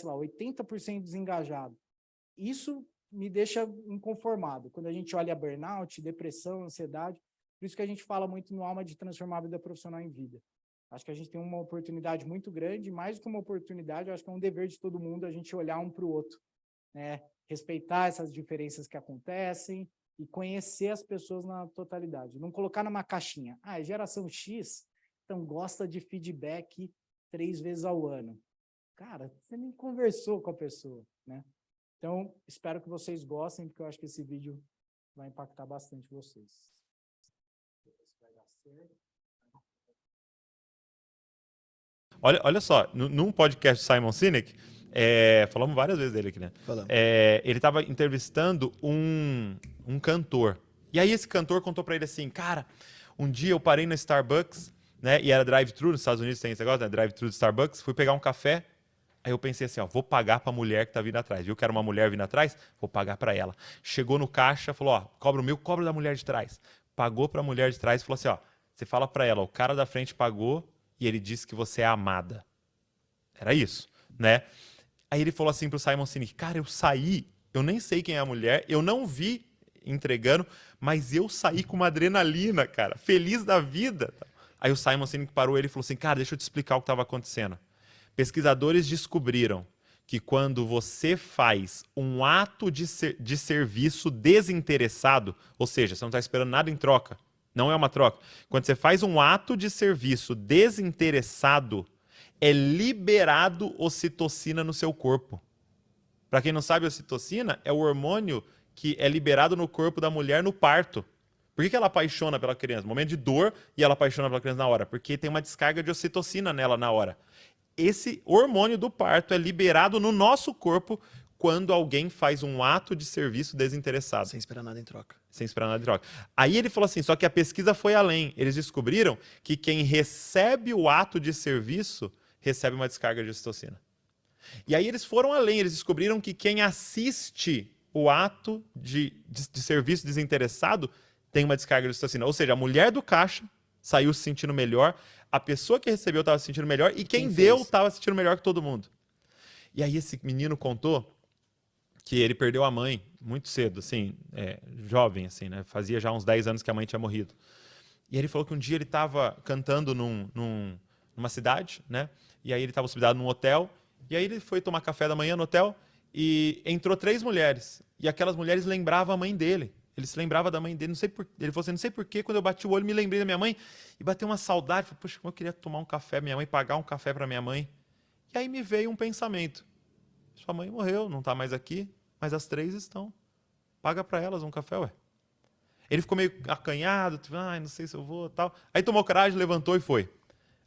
lá, 80% desengajado. Isso me deixa inconformado. Quando a gente olha burnout, depressão, ansiedade, por isso que a gente fala muito no Alma de transformar a vida profissional em vida. Acho que a gente tem uma oportunidade muito grande, mais do que uma oportunidade, eu acho que é um dever de todo mundo a gente olhar um para o outro, né? Respeitar essas diferenças que acontecem e conhecer as pessoas na totalidade. Não colocar numa caixinha. Geração X, então gosta de feedback 3 vezes ao ano. Cara, você nem conversou com a pessoa, né? Então, espero que vocês gostem, porque eu acho que esse vídeo vai impactar bastante vocês. Vai dar certo. Olha só, num podcast do Simon Sinek, falamos várias vezes dele aqui, né? Ele estava entrevistando um cantor. E aí esse cantor contou para ele assim, cara, um dia eu parei na Starbucks né? E era drive-thru, nos Estados Unidos tem esse negócio, né? Drive-thru de Starbucks. Fui pegar um café, aí eu pensei assim, ó, vou pagar pra mulher que tá vindo atrás. Viu que era uma mulher vindo atrás? Vou pagar pra ela. Chegou no caixa, falou, ó, cobra o meu, cobra da mulher de trás. Pagou pra mulher de trás e falou assim, ó, você fala pra ela, o cara da frente pagou e ele disse que você é amada. Era isso, né? Aí ele falou assim pro Simon Sinek, cara, eu saí, eu nem sei quem é a mulher, eu não vi entregando, mas eu saí com uma adrenalina, cara, feliz da vida. Aí o Simon Sinek parou ele e falou assim, cara, deixa eu te explicar o que estava acontecendo. Pesquisadores descobriram que quando você faz um ato de serviço desinteressado, ou seja, você não está esperando nada em troca, não é uma troca. Quando você faz um ato de serviço desinteressado, é liberado ocitocina no seu corpo. Para quem não sabe, a ocitocina é o hormônio que é liberado no corpo da mulher no parto. Por que ela apaixona pela criança? No momento de dor, e ela apaixona pela criança na hora? Porque tem uma descarga de ocitocina nela na hora. Esse hormônio do parto é liberado no nosso corpo quando alguém faz um ato de serviço desinteressado. Sem esperar nada em troca. Sem esperar nada em troca. Aí ele falou assim, só que a pesquisa foi além. Eles descobriram que quem recebe o ato de serviço recebe uma descarga de ocitocina. E aí eles foram além, eles descobriram que quem assiste o ato de serviço desinteressado tem uma descarga de ocitocina. Ou seja, a mulher do caixa saiu se sentindo melhor, a pessoa que recebeu estava se sentindo melhor e quem deu estava se sentindo melhor que todo mundo. E aí esse menino contou que ele perdeu a mãe muito cedo, assim, jovem, assim, né? Fazia já uns 10 anos que a mãe tinha morrido. E ele falou que um dia ele estava cantando numa cidade, né? E aí ele estava hospedado num hotel, e aí ele foi tomar café da manhã no hotel e entrou 3 mulheres. E aquelas mulheres lembravam a mãe dele. Ele se lembrava da mãe dele, não sei por, ele falou assim, não sei porquê, quando eu bati o olho, me lembrei da minha mãe e bateu uma saudade. Falei, poxa, como eu queria tomar um café pra minha mãe, pagar um café para minha mãe. E aí me veio um pensamento. Sua mãe morreu, não está mais aqui, mas as 3 estão. Paga para elas um café, ué. Ele ficou meio acanhado, tipo, não sei se eu vou, tal. Aí tomou coragem, levantou e foi.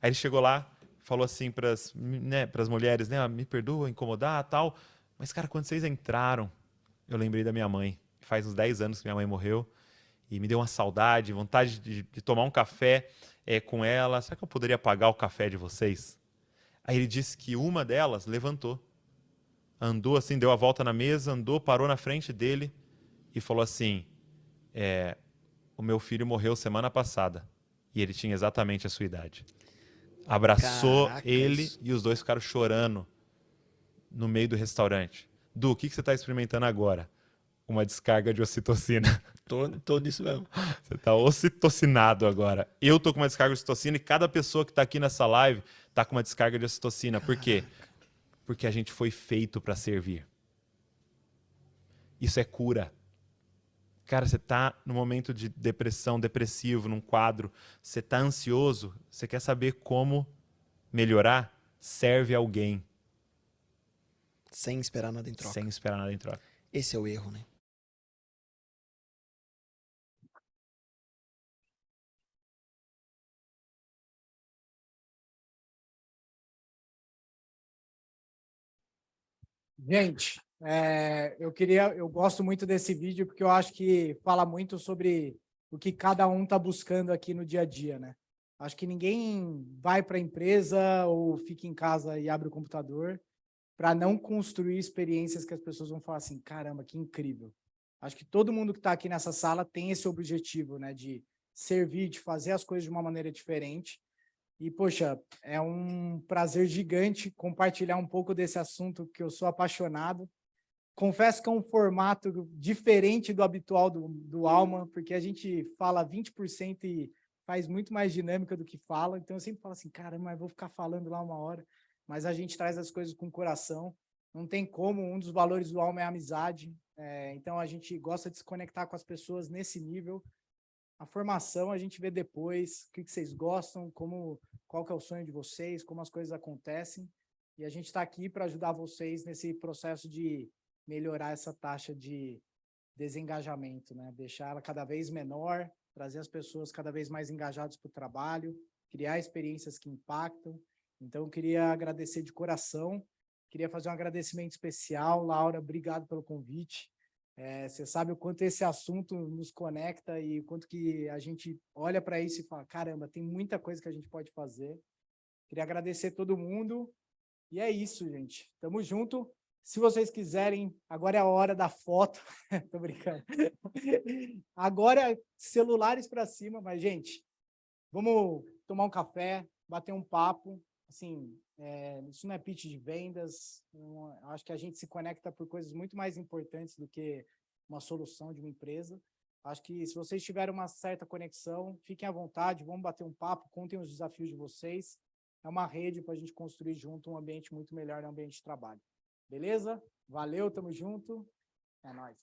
Aí ele chegou lá, falou assim para as mulheres, né, me perdoa, incomodar, tal. Mas, cara, quando vocês entraram, eu lembrei da minha mãe. Faz uns 10 anos que minha mãe morreu e me deu uma saudade, vontade de tomar um café com ela. Será que eu poderia pagar o café de vocês? Aí ele disse que uma delas levantou, andou assim, deu a volta na mesa, andou, parou na frente dele e falou assim, o meu filho morreu semana passada e ele tinha exatamente a sua idade. Abraçou ele e os dois ficaram chorando no meio do restaurante. Du, o que você está experimentando agora? Uma descarga de ocitocina. Tô nisso mesmo. Você tá ocitocinado agora. Eu tô com uma descarga de ocitocina e cada pessoa que tá aqui nessa live tá com uma descarga de ocitocina. Por quê? Porque a gente foi feito para servir. Isso é cura. Cara, você tá no momento de depressão, depressivo, num quadro, você tá ansioso, você quer saber como melhorar? Serve alguém. Sem esperar nada em troca. Sem esperar nada em troca. Esse é o erro, né? Gente, eu gosto muito desse vídeo porque eu acho que fala muito sobre o que cada um está buscando aqui no dia a dia, né? Acho que ninguém vai para a empresa ou fica em casa e abre o computador para não construir experiências que as pessoas vão falar assim, caramba, que incrível. Acho que todo mundo que está aqui nessa sala tem esse objetivo, né? De servir, de fazer as coisas de uma maneira diferente. E, poxa, é um prazer gigante compartilhar um pouco desse assunto que eu sou apaixonado. Confesso que é um formato diferente do habitual do Alma, porque a gente fala 20% e faz muito mais dinâmica do que fala. Então, eu sempre falo assim, caramba, eu vou ficar falando lá 1 hora. Mas a gente traz as coisas com o coração. Não tem como, um dos valores do Alma é a amizade. Então, a gente gosta de se conectar com as pessoas nesse nível. A formação a gente vê depois, o que vocês gostam, qual que é o sonho de vocês, como as coisas acontecem. E a gente está aqui para ajudar vocês nesse processo de melhorar essa taxa de desengajamento, né? Deixar ela cada vez menor, trazer as pessoas cada vez mais engajadas para o trabalho, criar experiências que impactam. Então, eu queria agradecer de coração, queria fazer um agradecimento especial. Laura, obrigado pelo convite. Você sabe o quanto esse assunto nos conecta e o quanto que a gente olha para isso e fala, caramba, tem muita coisa que a gente pode fazer. Queria agradecer todo mundo. E é isso, gente. Tamo junto. Se vocês quiserem, agora é a hora da foto. Tô brincando. Agora, celulares para cima, mas, gente, vamos tomar um café, bater um papo. Assim, isso não é pitch de vendas. Eu acho que a gente se conecta por coisas muito mais importantes do que uma solução de uma empresa. Acho que se vocês tiverem uma certa conexão, fiquem à vontade, vamos bater um papo, contem os desafios de vocês. É uma rede para a gente construir junto um ambiente muito melhor no ambiente de trabalho. Beleza? Valeu, tamo junto. É nóis.